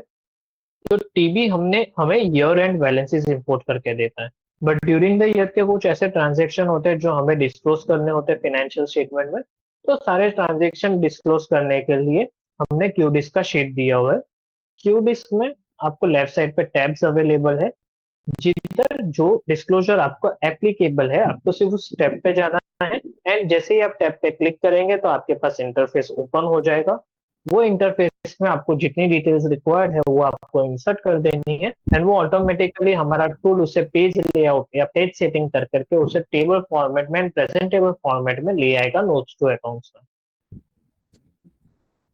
तो टीबी हमने हमें ईयर एंड बैलेंसेस इंपोर्ट करके देता है, बट ड्यूरिंग द ईयर के कुछ ऐसे ट्रांजेक्शन होते हैं जो हमें डिस्क्लोज करने होते हैं फाइनेंशियल स्टेटमेंट में। तो सारे ट्रांजेक्शन डिस्क्लोज करने के लिए हमने क्यूडिस्क का शीट दिया हुआ है। क्यूडिस्क में आपको लेफ्ट साइड पे टैब्स अवेलेबल है, जिधर जो डिस्क्लोजर आपको एप्लीकेबल है आपको सिर्फ उस टैब पे जाना है, एंड जैसे ही आप टैब पे क्लिक करेंगे तो आपके पास इंटरफेस ओपन हो जाएगा। वो इंटरफेस में आपको जितनी डिटेल्स रिक्वायर्ड है वो आपको इंसर्ट कर देनी है, एंड वो ऑटोमेटिकली हमारा टूल उसे पेज लेआउट या पेज सेटिंग कर करके उसे टेबल फॉर्मेट में, प्रेजेंटेबल फॉर्मेट में ले आएगा नोट्स टू अकाउंट्स में।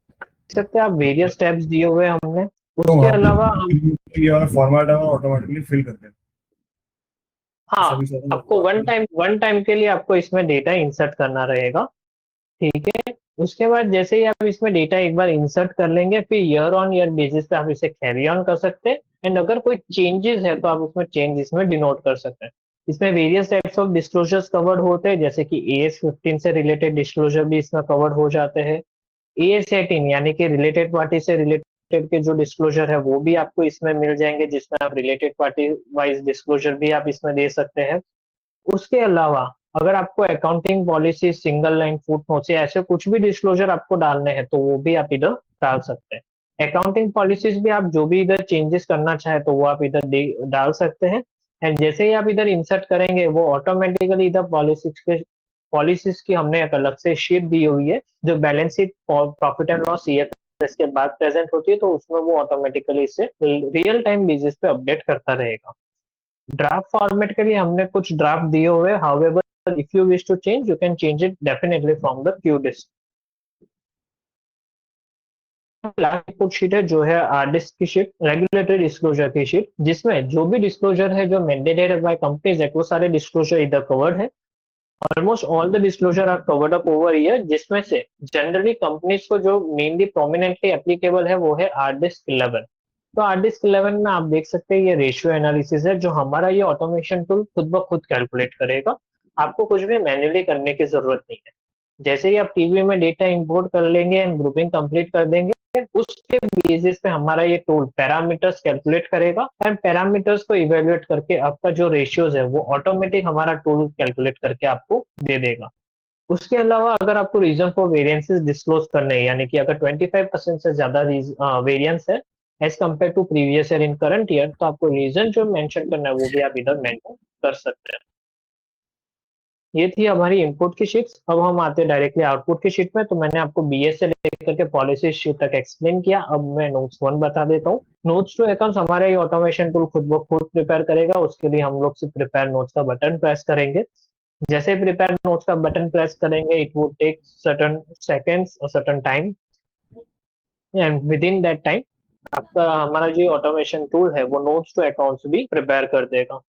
देख सकते हैं आप वेरियस टैब्स दिए हुए हैं हमने। तो उसके वहाँ अलावा हम पे ये वाला फॉर्मेट है वो ऑटोमेटिकली फिल करते हैं हाँ, सभी सारे आपको वन टाइम के लिए आपको इसमें डेटा इंसर्ट करना रहेगा। ठीक है। उसके बाद जैसे ही आप इसमें डेटा एक बार इंसर्ट कर लेंगे फिर ईयर ऑन ईयर बेसिस पे आप इसे कैरी ऑन कर सकते हैं, एंड अगर कोई चेंजेस है तो आप उसमें चेंज इसमें डिनोट कर सकते हैं। इसमें various types of disclosures covered होते हैं, जैसे कि AS 15 से रिलेटेड डिस्क्लोजर भी इसमें कवर्ड हो जाते हैं। AS 18 यानी कि रिलेटेड पार्टी से रिलेटेड के जो डिस्क्लोजर है वो भी आपको इसमें मिल जाएंगे, जिसमें आप रिलेटेड पार्टी वाइज डिस्क्लोजर भी आप इसमें दे सकते हैं। उसके अलावा अगर आपको accounting policy, single line footnotes या ऐसे कुछ भी डिस्क्लोजर आपको डालने हैं तो वो भी आप इधर डाल सकते हैं। अकाउंटिंग पॉलिसीज भी आप जो भी इधर चेंजेस करना चाहे तो वो आप इधर डाल सकते हैं, एंड जैसे ही आप इधर इंसर्ट करेंगे वो ऑटोमेटिकली इधर पॉलिसीज की हमने एक अलग से शीट दी हुई है जो balance sheet, profit and loss, CFS के बाद प्रेजेंट होती है, तो उसमें वो ऑटोमेटिकली इसे रियल टाइम बेसिस पे अपडेट करता रहेगा। ड्राफ्ट फॉर्मेट के लिए हमने कुछ ड्राफ्ट दिए हुए हैं, however if you wish to change you can change it definitely from the Q disc. Last input sheet है जो है RDISC की शीट, रेगुलेटरी डिस्क्लोजर की शीट, जिसमें जो भी डिस्क्लोजर है जो मैंडेटेड बाय कंपनीज है वो सारे डिस्क्लोजर इधर कवर्ड है। Almost all the disclosure are covered up over year, जिसमें से जनरली कंपनीज को जो मेनली प्रोमिनेंटली एप्लीकेबल है वो है RDISC 11। तो RDISC 11 में आप देख सकते हैं ये रेशियो एनालिसिस है जो हमारा ये ऑटोमेशन टूल खुद ब खुद कैलकुलेट करेगा। आपको कुछ भी मैन्युअली करने की जरूरत नहीं है। जैसे ही आप टीवी में डेटा इंपोर्ट कर लेंगे एंड ग्रुपिंग कंप्लीट कर देंगे, उसके बेसिस पे हमारा ये टूल पैरामीटर्स कैलकुलेट करेगा, एंड पैरामीटर्स को इवेल्युएट करके आपका जो रेशियोज है वो ऑटोमेटिक हमारा टूल कैलकुलेट करके आपको दे देगा। उसके अलावा अगर आपको रीजन फॉर वेरिएंसेस डिस्क्लोज करने हैं, यानी कि अगर 25% से ज्यादा वेरिएंस है as compare to previous year in current year, तो आपको रीजन जो मेंशन करना है वो भी आप इधर मेंशन कर सकते हैं। ये थी हमारी इनपुट की शीट्स। अब हम आते हैं डायरेक्टली आउटपुट की शीट में। तो मैंने आपको BS से लेकर के पॉलिसी शीट तक एक्सप्लेन किया। अब मैं नोट्स 1 बता देता हूँ। नोट्स टू अकाउंट्स हमारा ये ऑटोमेशन टूल खुद ब खुद प्रिपेयर करेगा। उसके लिए हम लोग सिर्फ प्रिपेयर नोट्स का बटन प्रेस करेंगे। जैसे प्रिपेयर नोट्स का बटन प्रेस करेंगे it would take certain seconds और certain time, and within that time आपका हमारा जो ऑटोमेशन टूल है वो नोट्स टू अकाउंट्स भी प्रिपेयर कर देगा।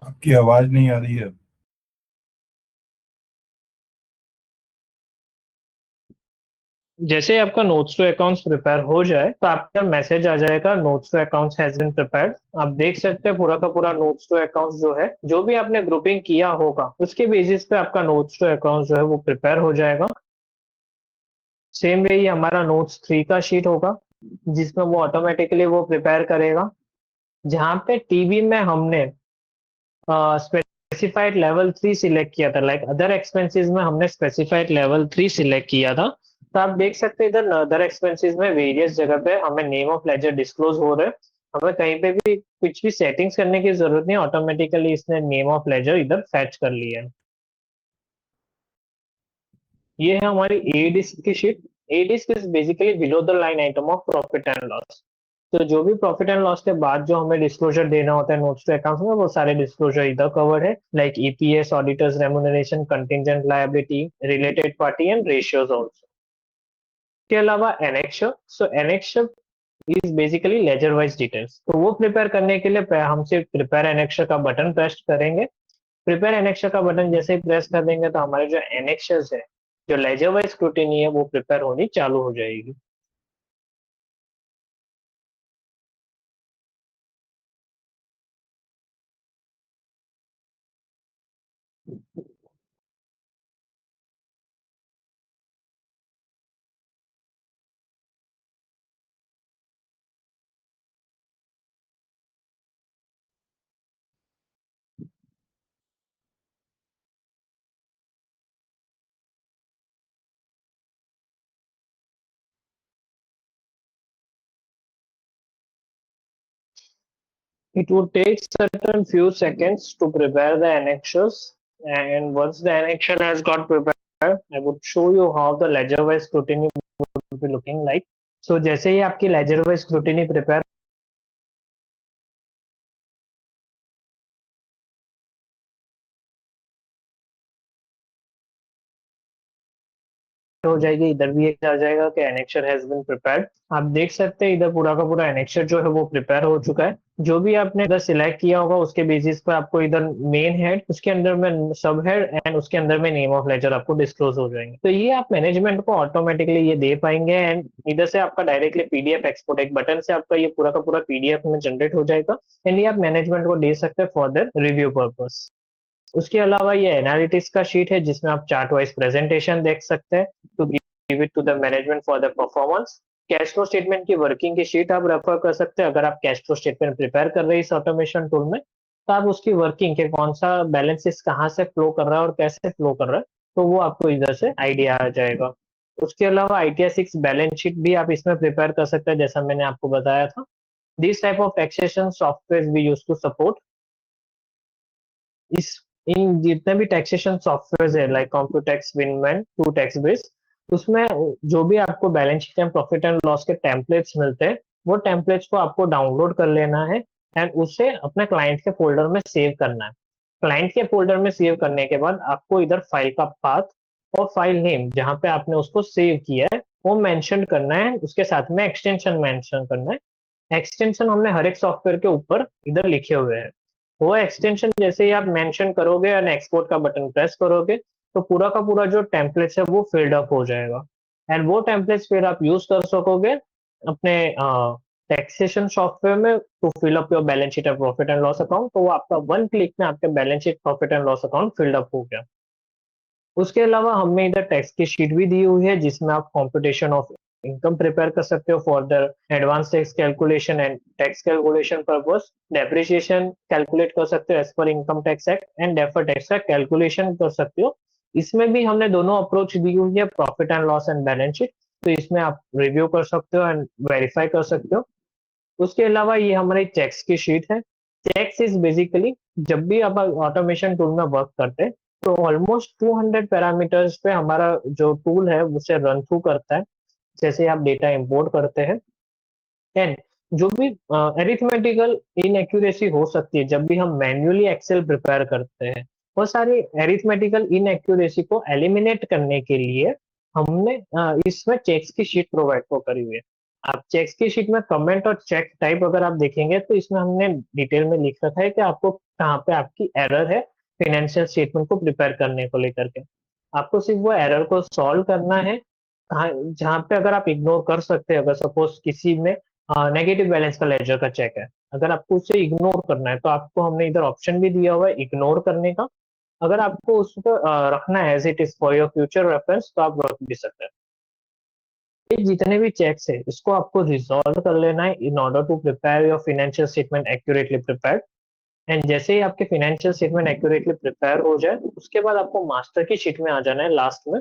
आपकी आवाज नहीं आ रही है। जैसे आपका नोट्स टू अकाउंट्स प्रिपेयर हो जाए तो आपका मैसेज आ जाएगा notes to accounts has been prepared. आप देख सकते हैं पूरा का पूरा नोट्स टू अकाउंट्स जो है जो भी आपने ग्रुपिंग किया होगा उसके बेसिस पे आपका नोट्स टू अकाउंट्स जो है वो प्रिपेयर हो जाएगा। सेम वे ही हमारा नोट्स 3 का शीट होगा जिसमें वो ऑटोमेटिकली वो प्रिपेयर करेगा। जहाँ पे टीवी में हमने स्पेसिफाइड लेवल 3 सिलेक्ट किया था, लाइक अदर एक्सपेंसेस में हमने स्पेसिफाइड लेवल 3 सिलेक्ट किया था। तो आप देख सकते हैं इधर अदर एक्सपेंसेस में वेरियस जगह पे हमें नेम ऑफ लेजर डिस्क्लोज हो रहे हैं। हमें कहीं पे भी कुछ भी सेटिंग्स करने की जरूरत नहीं, ऑटोमेटिकली इसने नेम ऑफ लेजर इधर फैच कर लिया है। ये है हमारी ए डिस्क की शीट। A disc is basically below the line item of profit and loss. तो जो भी प्रॉफिट एंड लॉस के बाद जो हमें डिस्क्लोजर देना होता है नोट्स टू अकाउंट्स में वो सारे डिस्क्लोजर इधर कवर्ड है, like EPS, auditors remuneration, contingent liability, related party and ratios also. के अलावा annexure. So annexure is basically ledger wise details. तो वो प्रिपेयर करने के लिए हम सिर्फ प्रिपेयर एनेक्शर का बटन प्रेस करेंगे। प्रिपेयर एनेक्शर का बटन जैसे ही प्रेस कर देंगे तो हमारे जो एनेक्शर्स है जो लेजर वाइज स्क्रूटिनी है वो प्रिपेयर होनी चालू हो जाएगी। It would take certain few seconds to prepare the annexures, and once the annexure has got prepared, I would show you how the ledger-wise scrutiny would be looking like. So जैसे ही आपकी ledger-wise scrutiny prepare हो जाएगी, इधर भी एक आ जाएगा कि annexure has been prepared. आप देख सकते हैं इधर पूरा का पूरा एनेक्चर जो है वो प्रिपेयर हो चुका है। जो भी आपने इधर सिलेक्ट किया होगा उसके बेसिस पर आपको इधर मेन हेड, उसके अंदर में सब हेड एंड उसके अंदर में नेम ऑफ लेजर आपको डिस्क्लोज हो जाएंगे। तो ये आप मैनेजमेंट को ऑटोमेटिकली ये दे पाएंगे एंड इधर से आपका डायरेक्टली पीडीएफ एक्सपोर्ट एक बटन से आपका ये पूरा का पूरा पीडीएफ में जनरेट हो जाएगा एंड ये आप मैनेजमेंट को दे सकते हैं फॉर द रिव्यू पर्पस। उसके अलावा ये एनालिटिक्स का शीट है जिसमें आप चार्ट वाइज प्रेजेंटेशन देख सकते हैं to give it to the management for the performance. Cash flow statement की वर्किंग की शीट आप रेफर कर सकते हैं। अगर आप कैश फ्लो स्टेटमेंट प्रिपेयर कर रहे हैं इस ऑटोमेशन टूल में तो आप उसकी वर्किंग के कौन सा बैलेंसेस कहाँ से फ्लो कर रहा है और कैसे फ्लो कर रहा है तो वो आपको इधर से आइडिया आ जाएगा। उसके अलावा ITR 6 बैलेंस शीट भी आप इसमें प्रिपेयर कर सकते हैं जैसा मैंने आपको बताया था। This type of taxation software we use to support. इस इन जितने भी टैक्सेशन सॉफ्टवेयर है like Computax, Winman, to tax base, उसमें जो भी आपको balance sheet and profit and loss के टेम्पलेट्स मिलते हैं वो टेम्पलेट्स को आपको डाउनलोड कर लेना है एंड उसे अपने क्लाइंट के फोल्डर में सेव करना है। क्लाइंट के फोल्डर में सेव करने के बाद आपको इधर फाइल का पाथ और फाइल नेम जहां पे आपने उसको सेव किया है वो मेंशन करना है, उसके साथ में एक्सटेंशन मेंशन करना है। एक्सटेंशन हमने हर एक सॉफ्टवेयर के ऊपर इधर लिखे हुए हैं। वो एक्सटेंशन जैसे ही आप मेंशन करोगे एंड एक्सपोर्ट का बटन प्रेस करोगे तो पूरा का पूरा जो टेम्पलेट्स है वो फिल्ड अप हो जाएगा एंड वो टेम्पलेट्स फिर आप यूज कर सकोगे अपने टैक्सेशन सॉफ्टवेयर में to fill up your balance sheet और प्रॉफिट एंड लॉस अकाउंट। तो वो आपका वन क्लिक में आपका balance sheet, profit and loss account filled up हो गया। उसके अलावा हमने इधर टैक्स की शीट भी दी हुई है जिसमें आप कॉम्पिटिशन ऑफ इनकम प्रिपेयर कर सकते हो for the advance tax calculation and tax calculation purpose. Depreciation calculate कर सकते हो as per income tax act and deferred tax का कैलकुलेशन कर सकते हो। इसमें भी हमने दोनों अप्रोच दी हुई है, profit and loss and balance sheet. तो इसमें आप रिव्यू कर सकते हो एंड वेरीफाई कर सकते हो। उसके अलावा ये हमारी चेक्स की शीट है। चेक्स इज बेसिकली जब भी आप ऑटोमेशन टूल में वर्क करते हैं तो ऑलमोस्ट 200 पैरामीटर्स पे हमारा जो टूल है उसे रन थ्रू करता है जैसे आप डेटा इंपोर्ट करते हैं एंड जो भी एरिथमेटिकल इनएक्यूरेसी हो सकती है जब भी हम मैन्युअली एक्सेल प्रिपेयर करते हैं, वो सारी एरिथमेटिकल इनएक्यूरेसी को एलिमिनेट करने के लिए हमने इसमें चेक्स की शीट प्रोवाइड को करी हुई है। आप चेक्स की शीट में कमेंट और चेक टाइप अगर आप देखेंगे तो इसमें हमने डिटेल में लिख रखा है कि आपको कहाँ पे आपकी एरर है फाइनेंशियल स्टेटमेंट को प्रिपेयर करने को लेकर के। आपको सिर्फ वो एरर को सॉल्व करना है, कहाँ जहाँ पे अगर आप इग्नोर कर सकते हैं, अगर सपोज किसी में नेगेटिव बैलेंस का लेजर का चेक है, अगर आपको उसे इग्नोर करना है तो आपको हमने इधर ऑप्शन भी दिया हुआ है इग्नोर करने का। अगर आपको उसको रखना है as it is for your future reference तो आप रख भी सकते हैं। ये जितने भी चेक्स है इसको आपको रिजॉल्व कर लेना है in order to prepare your financial statement accurately prepared. And जैसे ही आपके फाइनेंशियल स्टेटमेंट एक्यूरेटली प्रिपेयर हो जाए उसके बाद आपको मास्टर की शीट में आ जाना है लास्ट में।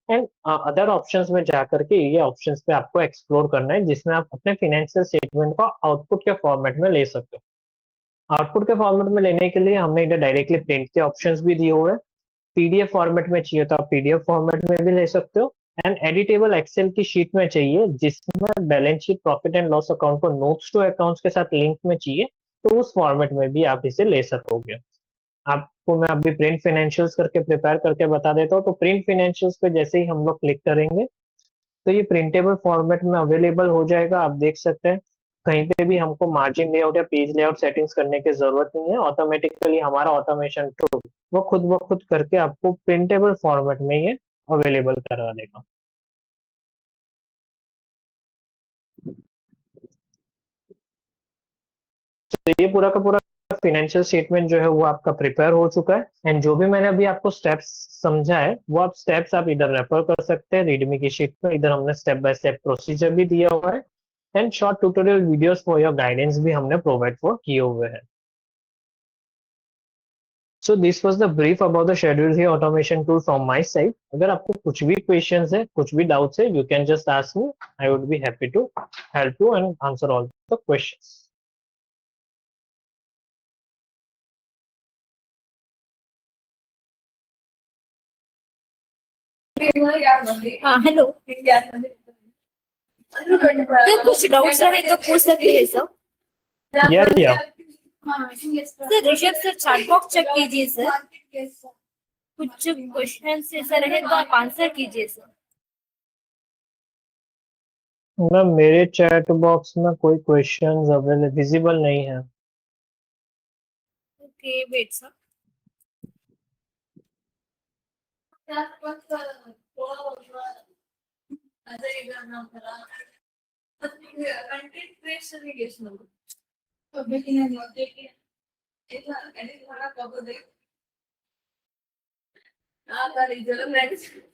एंड अदर ऑप्शंस में जा करके ये ऑप्शंस पे आपको एक्सप्लोर करना है जिसमें आप अपने फाइनेंशियल स्टेटमेंट को आउटपुट के फॉर्मेट में ले सकते हो। आउटपुट के फॉर्मेट में लेने के लिए हमने इधर डायरेक्टली प्रिंट के ऑप्शंस भी दिए हुए हैं। पीडीएफ फॉर्मेट में चाहिए तो आप पीडीएफ फॉर्मेट में भी ले सकते हो। एंड एडिटेबल एक्सेल की शीट में चाहिए जिसमें balance sheet profit and loss account को नोट्स टू अकाउंट्स के साथ लिंक में चाहिए तो उस फॉर्मेट में भी आप इसे ले सकोगे। आपको मैं अभी प्रिंट फाइनेंशियल्स करके प्रिपेयर करके बता देता हूँ। तो प्रिंट फाइनेंशियल्स पे जैसे ही हम लोग क्लिक करेंगे तो ये प्रिंटेबल फॉर्मेट में अवेलेबल हो जाएगा। आप देख सकते हैं कहीं पे भी हमको मार्जिन लेआउट या पेज लेआउट सेटिंग्स करने की जरूरत नहीं है। ऑटोमेटिकली हमारा ऑटोमेशन टूल वो खुद ब खुद करके आपको प्रिंटेबल फॉर्मेट में ये अवेलेबल करा देगा। तो ये पूरा का पूरा फाइनेंशियल स्टेटमेंट जो है वो आपका प्रिपेयर हो चुका है। एंड जो भी मैंने अभी आपको स्टेप्स समझा है वो आप स्टेप्स आप इधर रेफर कर सकते हैं रीडमी की शीट में। इधर हमने स्टेप बाय स्टेप प्रोसीजर भी दिया हुआ है and short tutorial videos for your guidance भी हमने प्रोवाइड फॉर किए हुए हैं। So this was the brief about the schedule here automation tool from my side. अगर आपको कुछ भी questions है, कुछ भी doubts है, you can just ask me. I would be happy to help you and answer all the questions. हाँ hello, तो कुछ डाउट्स रहे तो पूछ सकते हैं sir. Yeah. Sir Rishabh sir chat box check कीजिए सर, कुछ क्वेश्चन ऐसा रहे तो आप आंसर कीजिए सर। मैम मेरे चैट बॉक्स में कोई क्वेश्चंस अवेलेबल विजिबल नहीं है। Okay wait sir.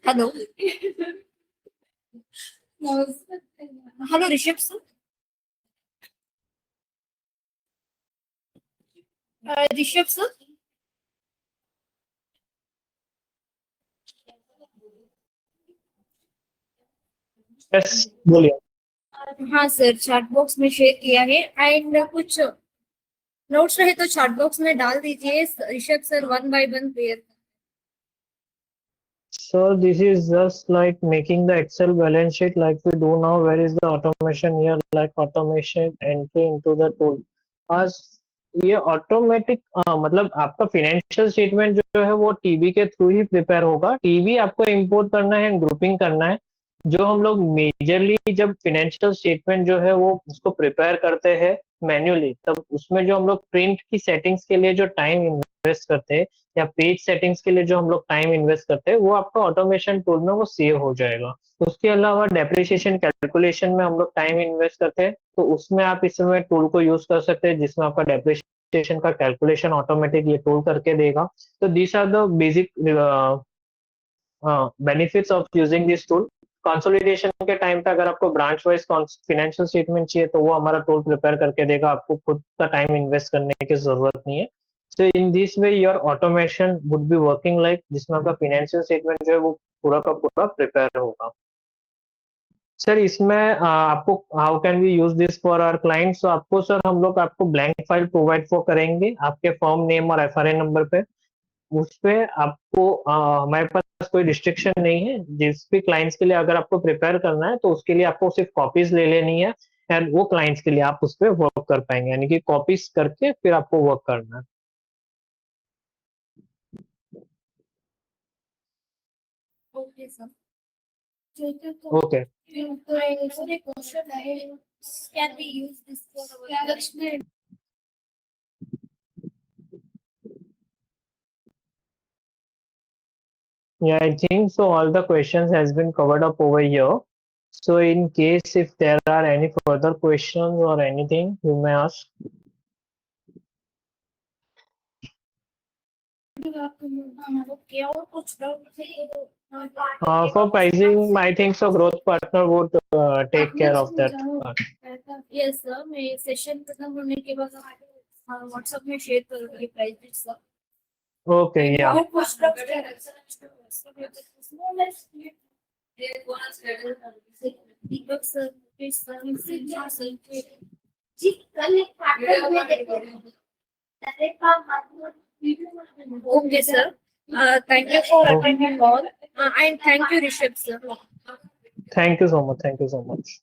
Hello hello Rishabh sir, Rishabh sir yes बोलिए। हाँ सर चैट बॉक्स में शेयर किया है एंड कुछ नोट्स रहे तो चैट बॉक्स में डाल दीजिए Rishabh sir, one by one clear. So this is just like making the Excel balance sheet like we do now. Where is the automation here? Like automation entry into the tool. आज ये automatic मतलब आपका financial statement जो है वो TB के through ही prepare होगा। TB आपको इंपोर्ट करना है, ग्रुपिंग करना है। जो हम लोग मेजरली जब फाइनेंशियल स्टेटमेंट जो है वो उसको प्रिपेयर करते हैं मैन्युअली, तब उसमें जो हम लोग प्रिंट की सेटिंग्स के लिए जो टाइम इन्वेस्ट करते हैं या पेज सेटिंग्स के लिए जो हम लोग टाइम इन्वेस्ट करते हैं वो आपका ऑटोमेशन टूल में वो सेव हो जाएगा। उसके अलावा डेप्रिसिएशन कैलकुलेशन में हम लोग टाइम इन्वेस्ट करते हैं तो उसमें आप इसमें टूल को यूज कर सकते हैं जिसमें आपका डेप्रिसिएशन का कैलकुलेशन ऑटोमेटिक ये टूल करके देगा। तो these are the basic benefits of using this tool. Consolidation के टाइम पे अगर आपको ब्रांच वाइज फाइनेंशियल स्टेटमेंट चाहिए तो वो हमारा टूल प्रिपेयर करके देगा, आपको खुद का टाइम इन्वेस्ट करने की जरूरत नहीं है। So in this way your automation would be working like जिसमें आपका फाइनेंशियल स्टेटमेंट जो है वो पूरा का पूरा प्रिपेयर होगा। सर इसमें आपको how can we use this for our clients? तो आपको सर हम लोग आपको ब्लैंक फाइल प्रोवाइड फॉर करेंगे आपके फॉर्म नेम और एफआरए नंबर पे। उस पे आपको हमारे पास कोई रिस्ट्रिक्शन नहीं है। जिस भी क्लाइंट्स के लिए अगर आपको प्रिपेयर करना है तो उसके लिए आपको सिर्फ कॉपीज ले लेनी है एंड वो क्लाइंट्स के लिए आप उस पर वर्क कर पाएंगे, यानी कि कॉपीज करके फिर आपको वर्क करना है। Okay, sir. So, okay the question is, can we use this for our management? Yeah, I think so. All the questions has been covered up over here. So in case if there are any further questions or anything, you may ask. Okay, और कुछ doubt है तो For pricing, I think so. Growth partner would take care of that part. Yes, sir. मैं session खत्म होने के बाद WhatsApp में शेयर करूंगी प्राइस सर. Okay, yeah. और कुछ doubt है? दीपक सर, प्लीज सर, जी कल एक पार्टनर में देखो. Okay, sir. Thank you for attending all. And thank you, Rishabh, sir. Thank you so much. Thank you so much.